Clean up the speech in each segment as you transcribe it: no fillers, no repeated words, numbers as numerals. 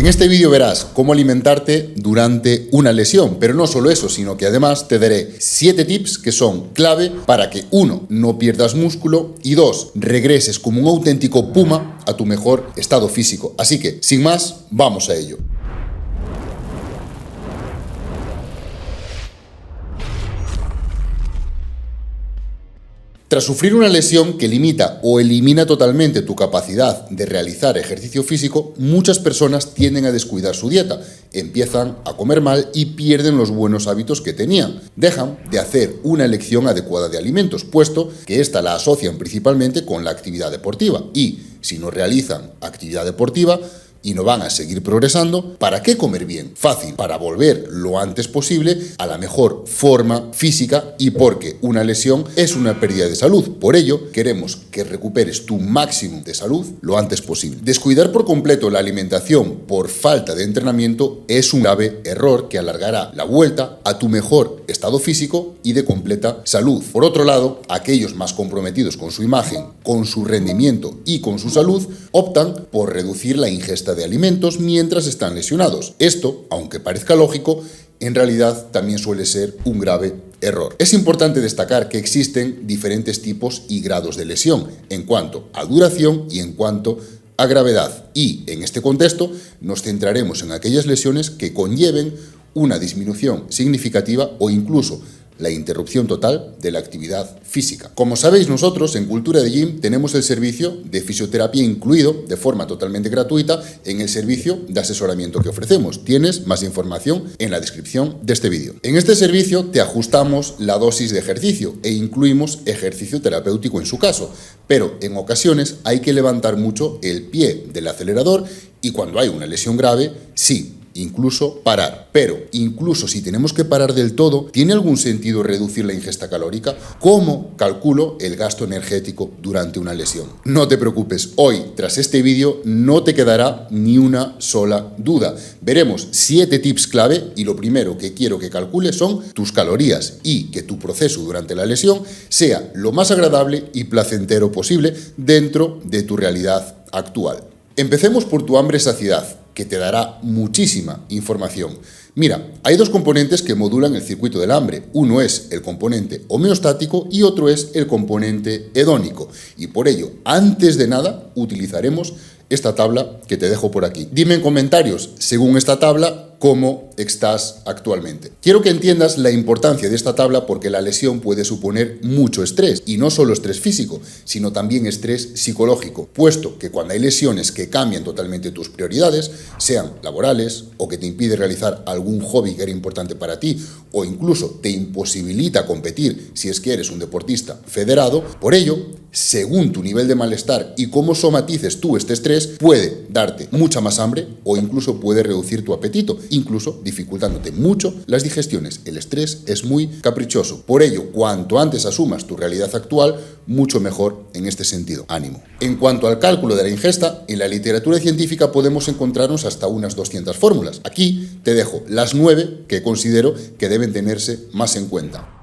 En este vídeo verás cómo alimentarte durante una lesión, pero no solo eso, sino que además te daré 7 tips que son clave para que 1. No pierdas músculo y 2. Regreses como un auténtico puma a tu mejor estado físico. Así que, sin más, vamos a ello. Tras sufrir una lesión que limita o elimina totalmente tu capacidad de realizar ejercicio físico, muchas personas tienden a descuidar su dieta, empiezan a comer mal y pierden los buenos hábitos que tenían. Dejan de hacer una elección adecuada de alimentos, puesto que esta la asocian principalmente con la actividad deportiva. Y si no realizan actividad deportiva y no van a seguir progresando, ¿para qué comer bien? Fácil, para volver lo antes posible a la mejor forma física y porque una lesión es una pérdida de salud. Por ello, queremos que recuperes tu máximo de salud lo antes posible. Descuidar por completo la alimentación por falta de entrenamiento es un grave error que alargará la vuelta a tu mejor estado físico y de completa salud. Por otro lado, aquellos más comprometidos con su imagen, con su rendimiento y con su salud, optan por reducir la ingesta de alimentos mientras están lesionados. Esto, aunque parezca lógico, en realidad también suele ser un grave error. Es importante destacar que existen diferentes tipos y grados de lesión en cuanto a duración y en cuanto a gravedad. Y en este contexto nos centraremos en aquellas lesiones que conlleven una disminución significativa o incluso la interrupción total de la actividad física. Como sabéis, nosotros en Cultura de Gym tenemos el servicio de fisioterapia incluido de forma totalmente gratuita en el servicio de asesoramiento que ofrecemos. Tienes más información en la descripción de este vídeo. En este servicio te ajustamos la dosis de ejercicio e incluimos ejercicio terapéutico en su caso, pero en ocasiones hay que levantar mucho el pie del acelerador y cuando hay una lesión grave, sí, incluso parar. Pero incluso si tenemos que parar del todo, ¿tiene algún sentido reducir la ingesta calórica? ¿Cómo calculo el gasto energético durante una lesión? No te preocupes, hoy tras este vídeo no te quedará ni una sola duda. Veremos 7 tips clave y lo primero que quiero que calcules son tus calorías y que tu proceso durante la lesión sea lo más agradable y placentero posible dentro de tu realidad actual. Empecemos por tu hambre-saciedad, que te dará muchísima información. Mira, hay 2 componentes que modulan el circuito del hambre. Uno es el componente homeostático y otro es el componente hedónico. Y por ello, antes de nada, utilizaremos esta tabla que te dejo por aquí. Dime en comentarios, según esta tabla, cómo estás actualmente. Quiero que entiendas la importancia de esta tabla porque la lesión puede suponer mucho estrés, y no solo estrés físico, sino también estrés psicológico, puesto que cuando hay lesiones que cambian totalmente tus prioridades, sean laborales o que te impide realizar algún hobby que era importante para ti, o incluso te imposibilita competir si es que eres un deportista federado, por ello, según tu nivel de malestar y cómo somatices tú este estrés, puede darte mucha más hambre o incluso puede reducir tu apetito, incluso dificultándote mucho las digestiones. El estrés es muy caprichoso. Por ello, cuanto antes asumas tu realidad actual, mucho mejor en este sentido. Ánimo. En cuanto al cálculo de la ingesta, en la literatura científica podemos encontrarnos hasta unas 200 fórmulas. Aquí te dejo las 9 que considero que deben tenerse más en cuenta.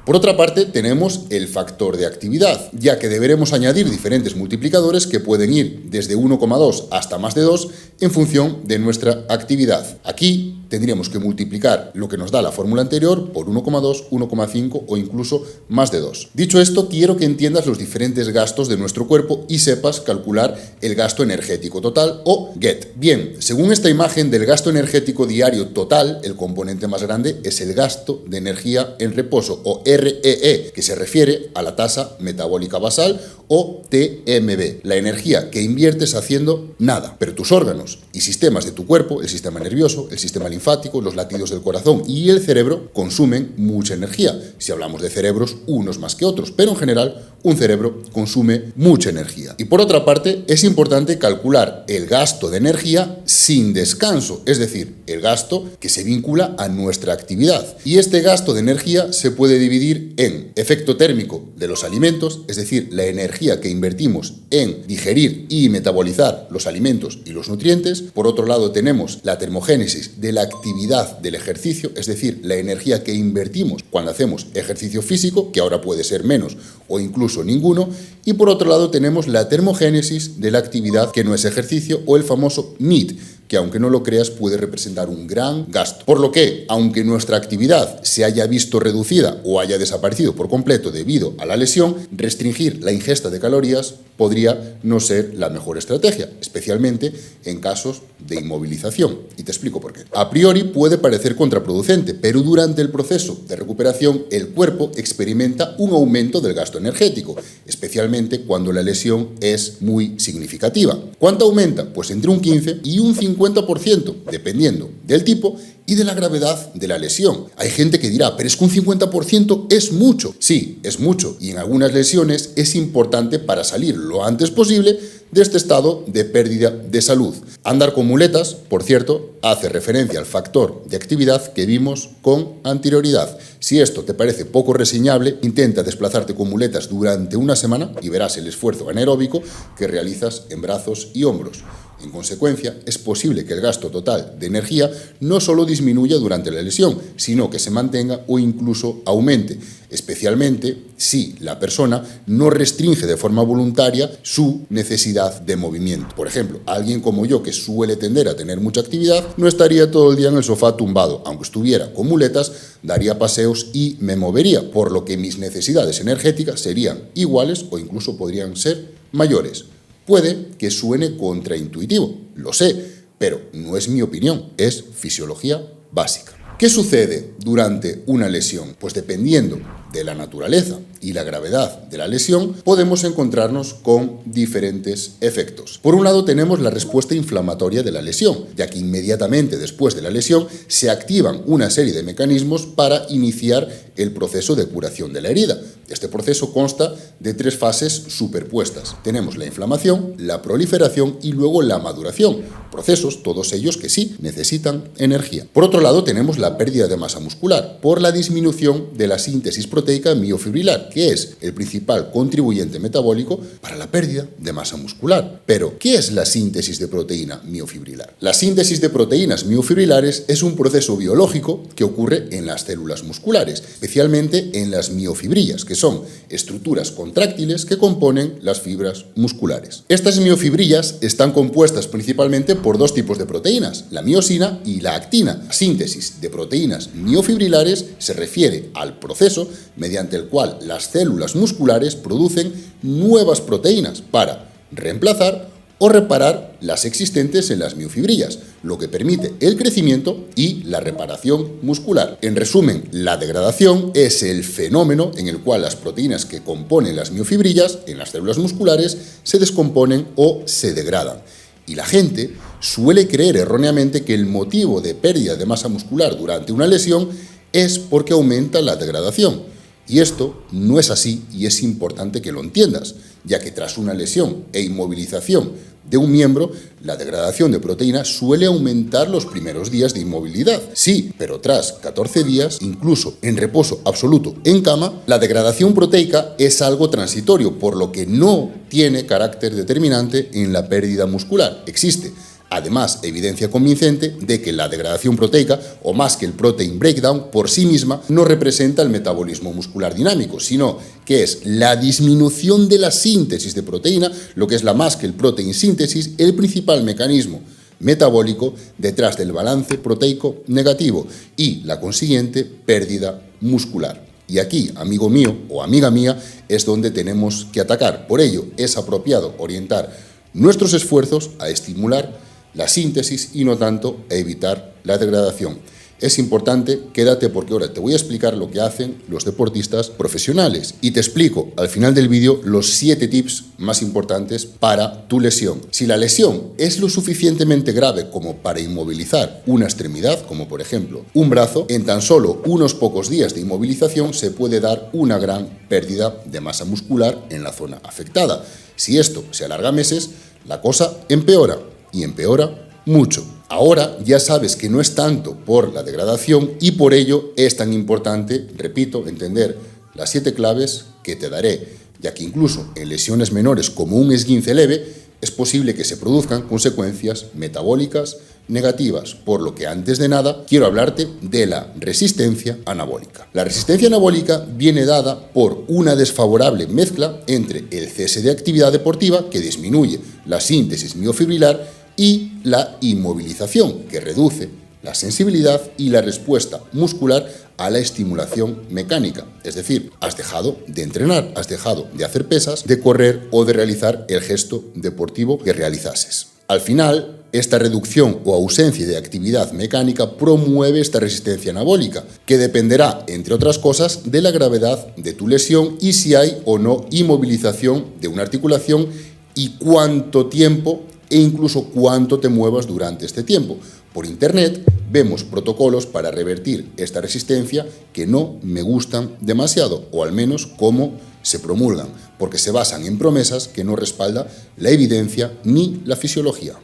Por otra parte, tenemos el factor de actividad, ya que deberemos añadir diferentes multiplicadores que pueden ir desde 1,2 hasta más de 2 en función de nuestra actividad. Aquí tendríamos que multiplicar lo que nos da la fórmula anterior por 1,2, 1,5 o incluso más de 2. Dicho esto, quiero que entiendas los diferentes gastos de nuestro cuerpo y sepas calcular el gasto energético total o GET. Bien, según esta imagen del gasto energético diario total, el componente más grande es el gasto de energía en reposo o REE, que se refiere a la tasa metabólica basal o TMB, la energía que inviertes haciendo nada. Pero tus órganos y sistemas de tu cuerpo, el sistema nervioso, el sistema linfático, los latidos del corazón y el cerebro consumen mucha energía. Si hablamos de cerebros, unos más que otros, pero en general un cerebro consume mucha energía. Y por otra parte, es importante calcular el gasto de energía sin descanso, es decir, el gasto que se vincula a nuestra actividad. Y este gasto de energía se puede dividir en efecto térmico de los alimentos, es decir, la energía energía que invertimos en digerir y metabolizar los alimentos y los nutrientes. Por otro lado, tenemos la termogénesis de la actividad del ejercicio, es decir, la energía que invertimos cuando hacemos ejercicio físico, que ahora puede ser menos o incluso ninguno. Y por otro lado, tenemos la termogénesis de la actividad que no es ejercicio, o el famoso NEAT, que aunque no lo creas puede representar un gran gasto. Por lo que, aunque nuestra actividad se haya visto reducida o haya desaparecido por completo debido a la lesión, restringir la ingesta de calorías podría no ser la mejor estrategia, especialmente en casos de inmovilización. Y te explico por qué. A priori puede parecer contraproducente, pero durante el proceso de recuperación el cuerpo experimenta un aumento del gasto energético, especialmente cuando la lesión es muy significativa. ¿Cuánto aumenta? Pues entre un 15 y un 50%, dependiendo del tipo y de la gravedad de la lesión. Hay gente que dirá, pero es que un 50% es mucho. Sí, es mucho, y en algunas lesiones es importante para salir lo antes posible de este estado de pérdida de salud. Andar con muletas, por cierto, hace referencia al factor de actividad que vimos con anterioridad. Si esto te parece poco reseñable, intenta desplazarte con muletas durante una semana y verás el esfuerzo anaeróbico que realizas en brazos y hombros. En consecuencia, es posible que el gasto total de energía no solo disminuya durante la lesión, sino que se mantenga o incluso aumente, especialmente si la persona no restringe de forma voluntaria su necesidad de movimiento. Por ejemplo, alguien como yo, que suele tender a tener mucha actividad, no estaría todo el día en el sofá tumbado. Aunque estuviera con muletas, daría paseos y me movería, por lo que mis necesidades energéticas serían iguales o incluso podrían ser mayores. Puede que suene contraintuitivo, lo sé, pero no es mi opinión, es fisiología básica. ¿Qué sucede durante una lesión? Pues dependiendo de la naturaleza y la gravedad de la lesión, podemos encontrarnos con diferentes efectos. Por un lado, tenemos la respuesta inflamatoria de la lesión, ya que inmediatamente después de la lesión se activan una serie de mecanismos para iniciar el proceso de curación de la herida. Este proceso consta de 3 fases superpuestas. Tenemos la inflamación, la proliferación y luego la maduración. Procesos, todos ellos que sí necesitan energía. Por otro lado, tenemos la pérdida de masa muscular por la disminución de la síntesis proteica miofibrilar, que es el principal contribuyente metabólico para la pérdida de masa muscular. Pero, ¿qué es la síntesis de proteína miofibrilar? La síntesis de proteínas miofibrilares es un proceso biológico que ocurre en las células musculares, especialmente en las miofibrillas, que son estructuras contráctiles que componen las fibras musculares. Estas miofibrillas están compuestas principalmente por 2 tipos de proteínas, la miosina y la actina. La síntesis de proteínas miofibrilares se refiere al proceso mediante el cual las células musculares producen nuevas proteínas para reemplazar o reparar las existentes en las miofibrillas, lo que permite el crecimiento y la reparación muscular. En resumen, la degradación es el fenómeno en el cual las proteínas que componen las miofibrillas en las células musculares se descomponen o se degradan. Y la gente suele creer erróneamente que el motivo de pérdida de masa muscular durante una lesión es porque aumenta la degradación. Y esto no es así, y es importante que lo entiendas, ya que tras una lesión e inmovilización de un miembro, la degradación de proteínas suele aumentar los primeros días de inmovilidad. Sí, pero tras 14 días, incluso en reposo absoluto en cama, la degradación proteica es algo transitorio, por lo que no tiene carácter determinante en la pérdida muscular. Existe, además, evidencia convincente de que la degradación proteica, o más que el protein breakdown, por sí misma no representa el metabolismo muscular dinámico, sino que es la disminución de la síntesis de proteína, lo que es la más que el protein síntesis, el principal mecanismo metabólico detrás del balance proteico negativo y la consiguiente pérdida muscular. Y aquí, amigo mío o amiga mía, es donde tenemos que atacar. Por ello, es apropiado orientar nuestros esfuerzos a estimular la síntesis y no tanto a evitar la degradación. Es importante, quédate porque ahora te voy a explicar lo que hacen los deportistas profesionales y te explico al final del vídeo los 7 tips más importantes para tu lesión. Si la lesión es lo suficientemente grave como para inmovilizar una extremidad, como por ejemplo un brazo, en tan solo unos pocos días de inmovilización se puede dar una gran pérdida de masa muscular en la zona afectada. Si esto se alarga meses, la cosa empeora. Y empeora mucho. Ahora ya sabes que no es tanto por la degradación y por ello es tan importante, repito, entender las 7 claves que te daré ya que incluso en lesiones menores como un esguince leve es posible que se produzcan consecuencias metabólicas negativas, por lo que antes de nada quiero hablarte de la resistencia anabólica. La resistencia anabólica viene dada por una desfavorable mezcla entre el cese de actividad deportiva, que disminuye la síntesis miofibrilar, y la inmovilización, que reduce la sensibilidad y la respuesta muscular a la estimulación mecánica. Es decir, has dejado de entrenar, has dejado de hacer pesas, de correr o de realizar el gesto deportivo que realizases. Al final, esta reducción o ausencia de actividad mecánica promueve esta resistencia anabólica, que dependerá, entre otras cosas, de la gravedad de tu lesión y si hay o no inmovilización de una articulación y cuánto tiempo e incluso cuánto te muevas durante este tiempo. Por internet vemos protocolos para revertir esta resistencia que no me gustan demasiado, o al menos cómo se promulgan, porque se basan en promesas que no respalda la evidencia ni la fisiología.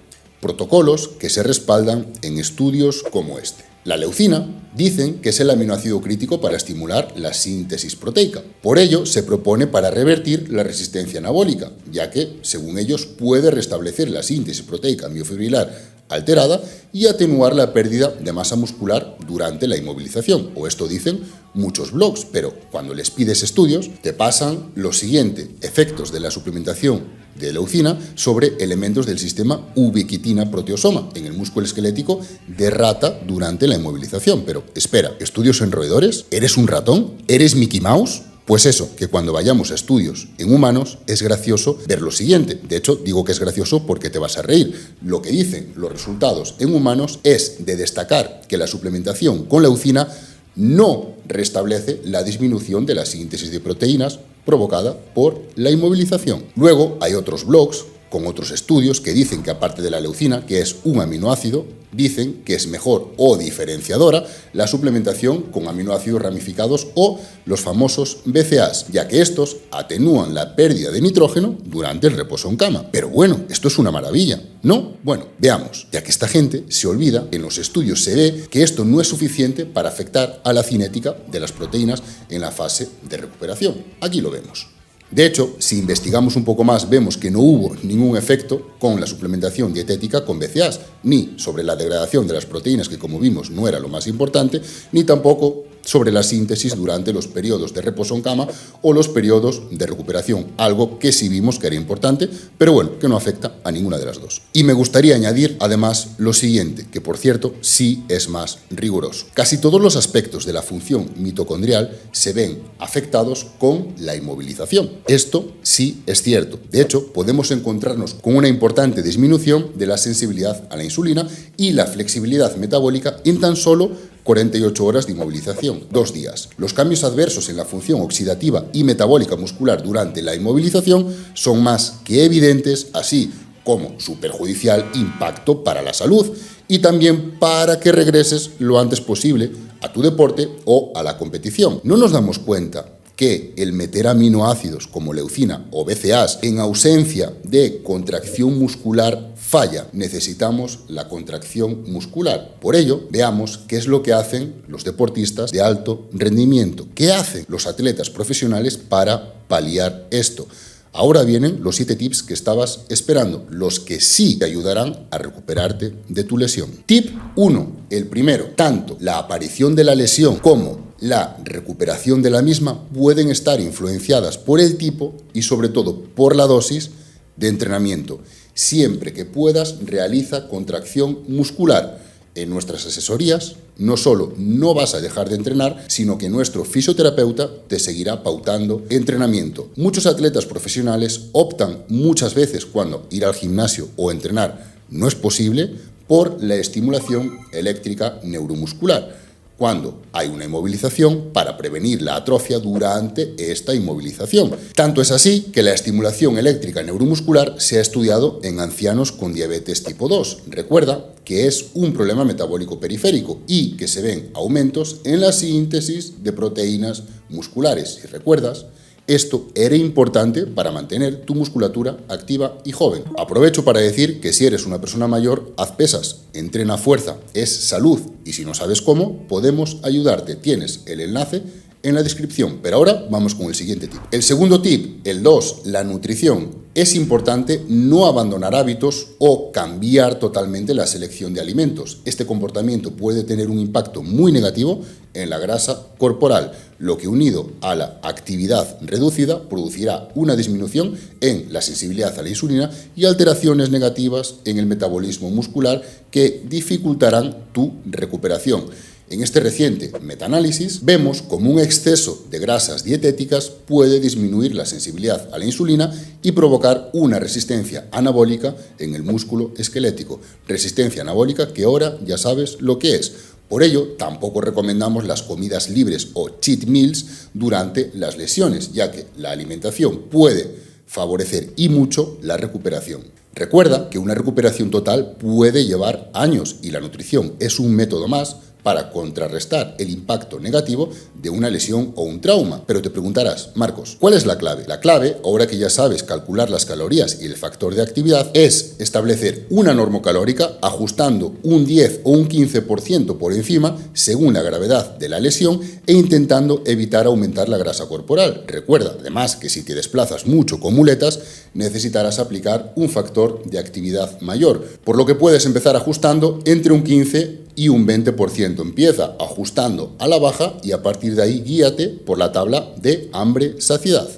Protocolos que se respaldan en estudios como este. La leucina dicen que es el aminoácido crítico para estimular la síntesis proteica. Por ello, se propone para revertir la resistencia anabólica, ya que, según ellos, puede restablecer la síntesis proteica miofibrilar alterada y atenuar la pérdida de masa muscular durante la inmovilización. O esto dicen muchos blogs, pero cuando les pides estudios, te pasan lo siguiente: efectos de la suplementación de leucina sobre elementos del sistema ubiquitina-proteosoma en el músculo esquelético de rata durante la inmovilización. Pero espera, ¿estudios en roedores? ¿Eres un ratón? ¿Eres Mickey Mouse? Pues eso, que cuando vayamos a estudios en humanos es gracioso ver lo siguiente. De hecho, digo que es gracioso porque te vas a reír. Lo que dicen los resultados en humanos es de destacar que la suplementación con leucina no restablece la disminución de la síntesis de proteínas provocada por la inmovilización. Luego hay otros blogs con otros estudios que dicen que aparte de la leucina, que es un aminoácido, dicen que es mejor o diferenciadora la suplementación con aminoácidos ramificados o los famosos BCAAs, ya que estos atenúan la pérdida de nitrógeno durante el reposo en cama. Pero bueno, esto es una maravilla, ¿no? Bueno, veamos, ya que esta gente se olvida, en los estudios se ve que esto no es suficiente para afectar a la cinética de las proteínas en la fase de recuperación. Aquí lo vemos. De hecho, si investigamos un poco más, vemos que no hubo ningún efecto con la suplementación dietética con BCAAs, ni sobre la degradación de las proteínas, que como vimos no era lo más importante, ni tampoco sobre la síntesis durante los periodos de reposo en cama o los periodos de recuperación, algo que sí vimos que era importante, pero bueno, que no afecta a ninguna de las dos. Y me gustaría añadir además lo siguiente, que por cierto sí es más riguroso. Casi todos los aspectos de la función mitocondrial se ven afectados con la inmovilización. Esto sí es cierto. De hecho, podemos encontrarnos con una importante disminución de la sensibilidad a la insulina y la flexibilidad metabólica en tan solo 48 horas de inmovilización, 2 días. Los cambios adversos en la función oxidativa y metabólica muscular durante la inmovilización son más que evidentes, así como su perjudicial impacto para la salud y también para que regreses lo antes posible a tu deporte o a la competición. No nos damos cuenta que el meter aminoácidos como leucina o BCAAs en ausencia de contracción muscular falla. Necesitamos la contracción muscular. Por ello, veamos qué es lo que hacen los deportistas de alto rendimiento. ¿Qué hacen los atletas profesionales para paliar esto? Ahora vienen los 7 tips que estabas esperando, los que sí te ayudarán a recuperarte de tu lesión. Tip 1, el primero. Tanto la aparición de la lesión como la recuperación de la misma pueden estar influenciadas por el tipo y sobre todo por la dosis de entrenamiento. Siempre que puedas, realiza contracción muscular. En nuestras asesorías, no solo no vas a dejar de entrenar, sino que nuestro fisioterapeuta te seguirá pautando entrenamiento. Muchos atletas profesionales optan muchas veces cuando ir al gimnasio o entrenar no es posible por la estimulación eléctrica neuromuscular, cuando hay una inmovilización para prevenir la atrofia durante esta inmovilización. Tanto es así que la estimulación eléctrica neuromuscular se ha estudiado en ancianos con diabetes tipo 2. Recuerda que es un problema metabólico periférico y que se ven aumentos en la síntesis de proteínas musculares. Si recuerdas, esto era importante para mantener tu musculatura activa y joven. Aprovecho para decir que si eres una persona mayor, haz pesas, entrena fuerza, es salud y si no sabes cómo, podemos ayudarte. Tienes el enlace en la descripción. Pero ahora vamos con el siguiente tip. El segundo tip, el 2, la nutrición. Es importante no abandonar hábitos o cambiar totalmente la selección de alimentos. Este comportamiento puede tener un impacto muy negativo en la grasa corporal, lo que unido a la actividad reducida producirá una disminución en la sensibilidad a la insulina y alteraciones negativas en el metabolismo muscular que dificultarán tu recuperación. En este reciente metaanálisis vemos cómo un exceso de grasas dietéticas puede disminuir la sensibilidad a la insulina y provocar una resistencia anabólica en el músculo esquelético. Resistencia anabólica que ahora ya sabes lo que es. Por ello, tampoco recomendamos las comidas libres o cheat meals durante las lesiones, ya que la alimentación puede favorecer y mucho la recuperación. Recuerda que una recuperación total puede llevar años y la nutrición es un método más para contrarrestar el impacto negativo de una lesión o un trauma. Pero te preguntarás, Marcos, ¿cuál es la clave? La clave, ahora que ya sabes calcular las calorías y el factor de actividad, es establecer una normocalórica ajustando un 10 o un 15% por encima según la gravedad de la lesión e intentando evitar aumentar la grasa corporal. Recuerda, además, que si te desplazas mucho con muletas, necesitarás aplicar un factor de actividad mayor, por lo que puedes empezar ajustando entre un 15 y un 20%. Empieza ajustando a la baja y a partir de ahí guíate por la tabla de hambre-saciedad.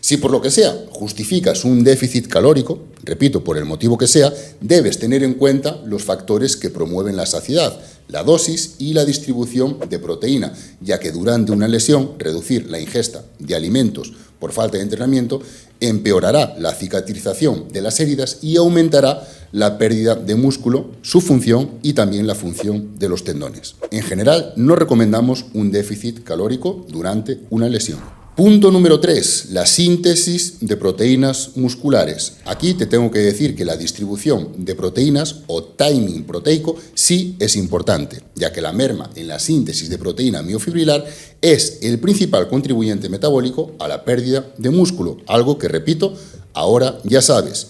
Si por lo que sea justificas un déficit calórico, repito, por el motivo que sea, debes tener en cuenta los factores que promueven la saciedad, la dosis y la distribución de proteína, ya que durante una lesión reducir la ingesta de alimentos por falta de entrenamiento empeorará la cicatrización de las heridas y aumentará la pérdida de músculo, su función y también la función de los tendones. En general, no recomendamos un déficit calórico durante una lesión. Punto número 3, la síntesis de proteínas musculares. Aquí te tengo que decir que la distribución de proteínas o timing proteico sí es importante, ya que la merma en la síntesis de proteína miofibrilar es el principal contribuyente metabólico a la pérdida de músculo, algo que, repito, ahora ya sabes.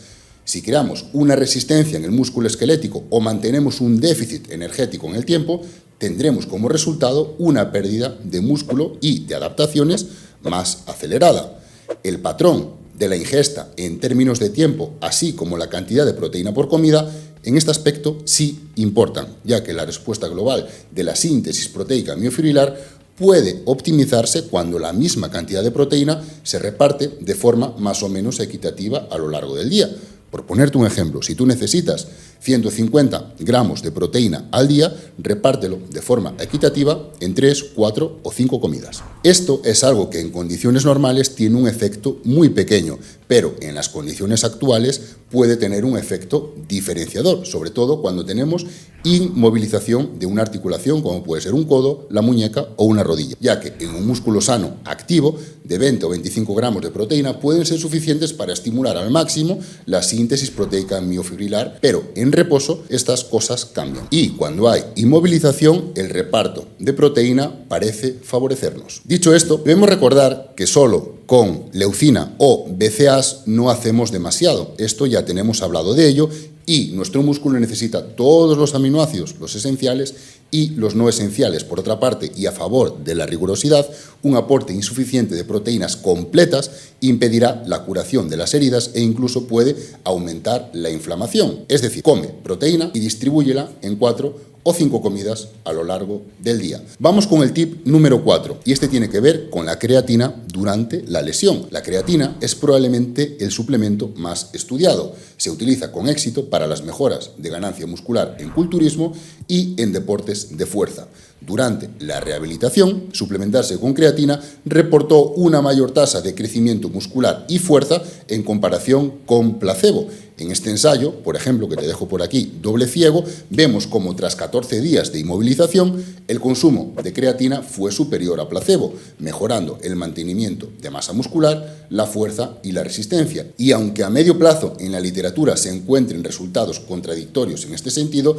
Si creamos una resistencia en el músculo esquelético o mantenemos un déficit energético en el tiempo, tendremos como resultado una pérdida de músculo y de adaptaciones más acelerada. El patrón de la ingesta en términos de tiempo, así como la cantidad de proteína por comida, en este aspecto sí importan, ya que la respuesta global de la síntesis proteica miofibrilar puede optimizarse cuando la misma cantidad de proteína se reparte de forma más o menos equitativa a lo largo del día. Por ponerte un ejemplo, si tú necesitas 150 gramos de proteína al día, repártelo de forma equitativa en 3, 4 o 5 comidas. Esto es algo que en condiciones normales tiene un efecto muy pequeño, pero en las condiciones actuales puede tener un efecto diferenciador, sobre todo cuando tenemos inmovilización de una articulación como puede ser un codo, la muñeca o una rodilla, ya que en un músculo sano activo de 20 o 25 gramos de proteína pueden ser suficientes para estimular al máximo la síntesis proteica miofibrilar, pero en reposo estas cosas cambian. Y cuando hay inmovilización, el reparto de proteína parece favorecernos. Dicho esto, debemos recordar que solo con leucina o BCAAs no hacemos demasiado. Esto ya tenemos hablado de ello y nuestro músculo necesita todos los aminoácidos, los esenciales y los no esenciales. Por otra parte, y a favor de la rigurosidad, un aporte insuficiente de proteínas completas impedirá la curación de las heridas e incluso puede aumentar la inflamación. Es decir, come proteína y distribúyela en 4 o 5 comidas a lo largo del día. Vamos con el tip número 4 y este tiene que ver con la creatina durante la lesión. La creatina es probablemente el suplemento más estudiado. Se utiliza con éxito para las mejoras de ganancia muscular en culturismo y en deportes de fuerza. Durante la rehabilitación, suplementarse con creatina reportó una mayor tasa de crecimiento muscular y fuerza en comparación con placebo. En este ensayo, por ejemplo, que te dejo por aquí, doble ciego, vemos como tras 14 días de inmovilización, el consumo de creatina fue superior a placebo, mejorando el mantenimiento de masa muscular, la fuerza y la resistencia. Y aunque a medio plazo en la literatura se encuentren resultados contradictorios en este sentido,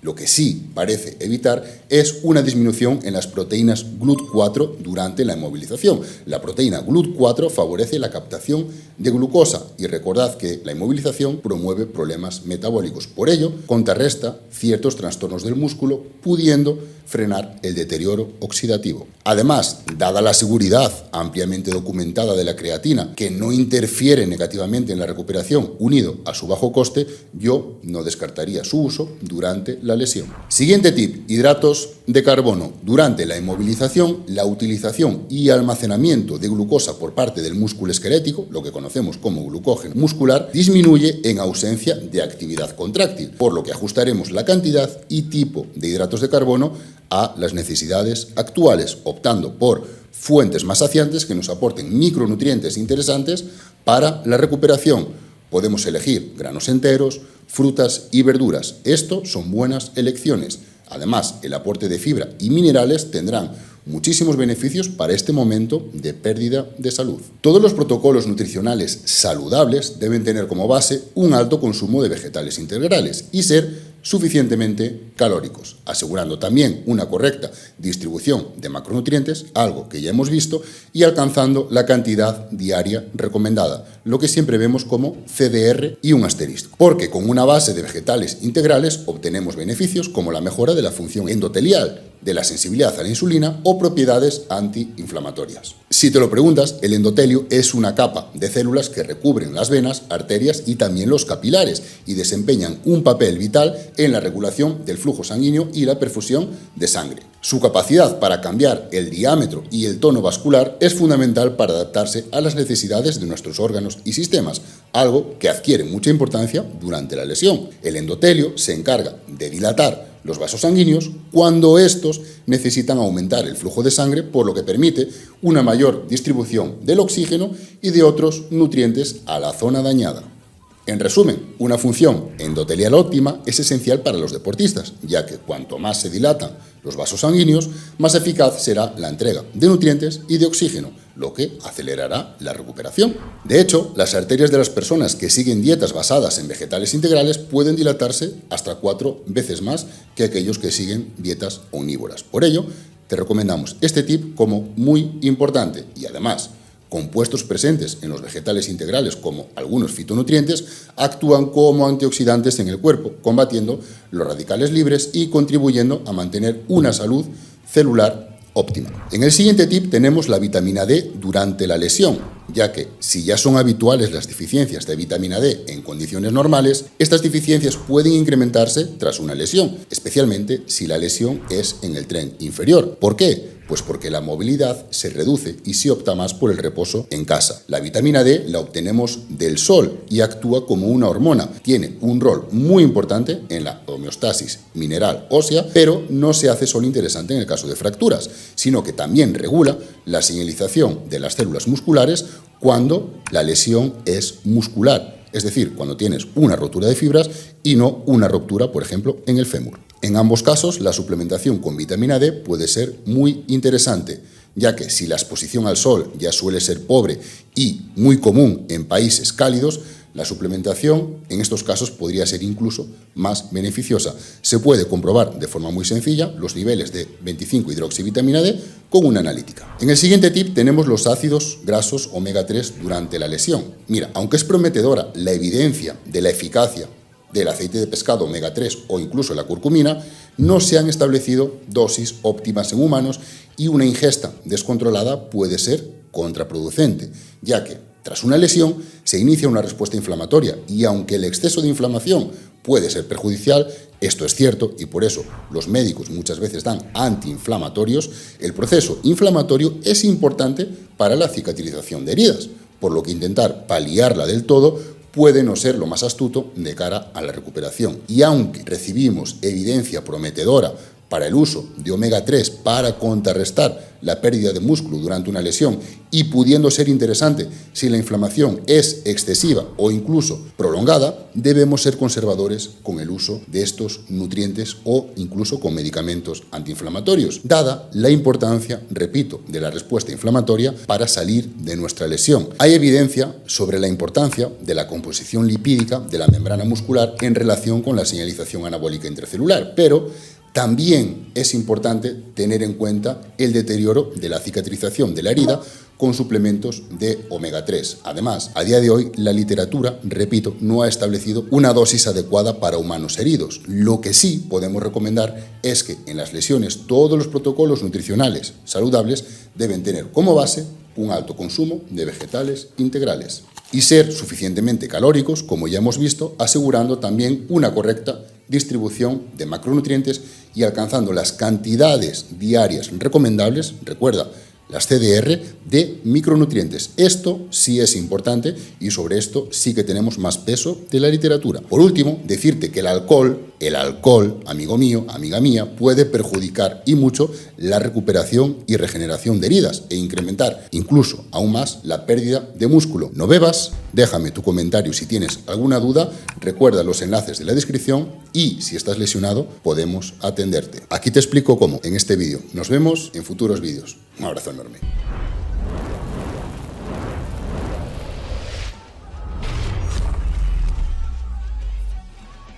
Lo que sí parece evitar es una disminución en las proteínas GLUT4 durante la inmovilización. La proteína GLUT4 favorece la captación de glucosa y recordad que la inmovilización promueve problemas metabólicos. Por ello, contrarresta ciertos trastornos del músculo, pudiendo frenar el deterioro oxidativo. Además, dada la seguridad ampliamente documentada de la creatina, que no interfiere negativamente en la recuperación, unido a su bajo coste, yo no descartaría su uso durante la lesión. Siguiente tip: hidratos de carbono. Durante la inmovilización, la utilización y almacenamiento de glucosa por parte del músculo esquelético, lo que conocemos como glucógeno muscular, disminuye en ausencia de actividad contráctil, por lo que ajustaremos la cantidad y tipo de hidratos de carbono a las necesidades actuales, optando por fuentes más saciantes que nos aporten micronutrientes interesantes para la recuperación. Podemos elegir granos enteros, frutas y verduras. Esto son buenas elecciones. Además, el aporte de fibra y minerales tendrán muchísimos beneficios para este momento de pérdida de salud. Todos los protocolos nutricionales saludables deben tener como base un alto consumo de vegetales integrales y ser suficientemente calóricos, asegurando también una correcta distribución de macronutrientes, algo que ya hemos visto, y alcanzando la cantidad diaria recomendada, lo que siempre vemos como CDR y un asterisco, porque con una base de vegetales integrales obtenemos beneficios como la mejora de la función endotelial, de la sensibilidad a la insulina o propiedades antiinflamatorias. Si te lo preguntas, el endotelio es una capa de células que recubren las venas, arterias y también los capilares y desempeñan un papel vital en la regulación del flujo sanguíneo y la perfusión de sangre. Su capacidad para cambiar el diámetro y el tono vascular es fundamental para adaptarse a las necesidades de nuestros órganos y sistemas, algo que adquiere mucha importancia durante la lesión. El endotelio se encarga de dilatar los vasos sanguíneos cuando estos necesitan aumentar el flujo de sangre, por lo que permite una mayor distribución del oxígeno y de otros nutrientes a la zona dañada. En resumen, una función endotelial óptima es esencial para los deportistas, ya que cuanto más se dilatan los vasos sanguíneos, más eficaz será la entrega de nutrientes y de oxígeno, lo que acelerará la recuperación. De hecho, las arterias de las personas que siguen dietas basadas en vegetales integrales pueden dilatarse hasta 4 veces más que aquellos que siguen dietas omnívoras. Por ello, te recomendamos este tip como muy importante y además, compuestos presentes en los vegetales integrales, como algunos fitonutrientes, actúan como antioxidantes en el cuerpo, combatiendo los radicales libres y contribuyendo a mantener una salud celular óptima. En el siguiente tip tenemos la vitamina D durante la lesión, ya que si ya son habituales las deficiencias de vitamina D en condiciones normales, estas deficiencias pueden incrementarse tras una lesión, especialmente si la lesión es en el tren inferior. ¿Por qué? Pues porque la movilidad se reduce y se opta más por el reposo en casa. La vitamina D la obtenemos del sol y actúa como una hormona. Tiene un rol muy importante en la homeostasis mineral ósea, pero no se hace solo interesante en el caso de fracturas, sino que también regula la señalización de las células musculares cuando la lesión es muscular, es decir, cuando tienes una rotura de fibras y no una ruptura, por ejemplo, en el fémur. En ambos casos, la suplementación con vitamina D puede ser muy interesante, ya que si la exposición al sol ya suele ser pobre y muy común en países cálidos, la suplementación en estos casos podría ser incluso más beneficiosa. Se puede comprobar de forma muy sencilla los niveles de 25-hidroxivitamina D con una analítica. En el siguiente tip tenemos los ácidos grasos omega 3 durante la lesión. Mira, aunque es prometedora la evidencia de la eficacia del aceite de pescado omega 3 o incluso la curcumina, no se han establecido dosis óptimas en humanos y una ingesta descontrolada puede ser contraproducente, ya que tras una lesión se inicia una respuesta inflamatoria y aunque el exceso de inflamación puede ser perjudicial, esto es cierto y por eso los médicos muchas veces dan antiinflamatorios, el proceso inflamatorio es importante para la cicatrización de heridas, por lo que intentar paliarla del todo puede no ser lo más astuto de cara a la recuperación. Y aunque recibimos evidencia prometedora para el uso de omega 3 para contrarrestar la pérdida de músculo durante una lesión y pudiendo ser interesante si la inflamación es excesiva o incluso prolongada, debemos ser conservadores con el uso de estos nutrientes o incluso con medicamentos antiinflamatorios, dada la importancia, repito, de la respuesta inflamatoria para salir de nuestra lesión. Hay evidencia sobre la importancia de la composición lipídica de la membrana muscular en relación con la señalización anabólica intracelular, pero también es importante tener en cuenta el deterioro de la cicatrización de la herida con suplementos de omega 3. Además, a día de hoy, la literatura, repito, no ha establecido una dosis adecuada para humanos heridos. Lo que sí podemos recomendar es que en las lesiones todos los protocolos nutricionales saludables deben tener como base un alto consumo de vegetales integrales y ser suficientemente calóricos, como ya hemos visto, asegurando también una correcta distribución de macronutrientes y alcanzando las cantidades diarias recomendables, recuerda, las CDR de micronutrientes. Esto sí es importante y sobre esto sí que tenemos más peso de la literatura. Por último, decirte que el alcohol, amigo mío, amiga mía, puede perjudicar y mucho la recuperación y regeneración de heridas e incrementar incluso aún más la pérdida de músculo. No bebas, déjame tu comentario si tienes alguna duda, recuerda los enlaces de la descripción y si estás lesionado podemos atenderte. Aquí te explico cómo en este vídeo. Nos vemos en futuros vídeos. Un abrazo enorme.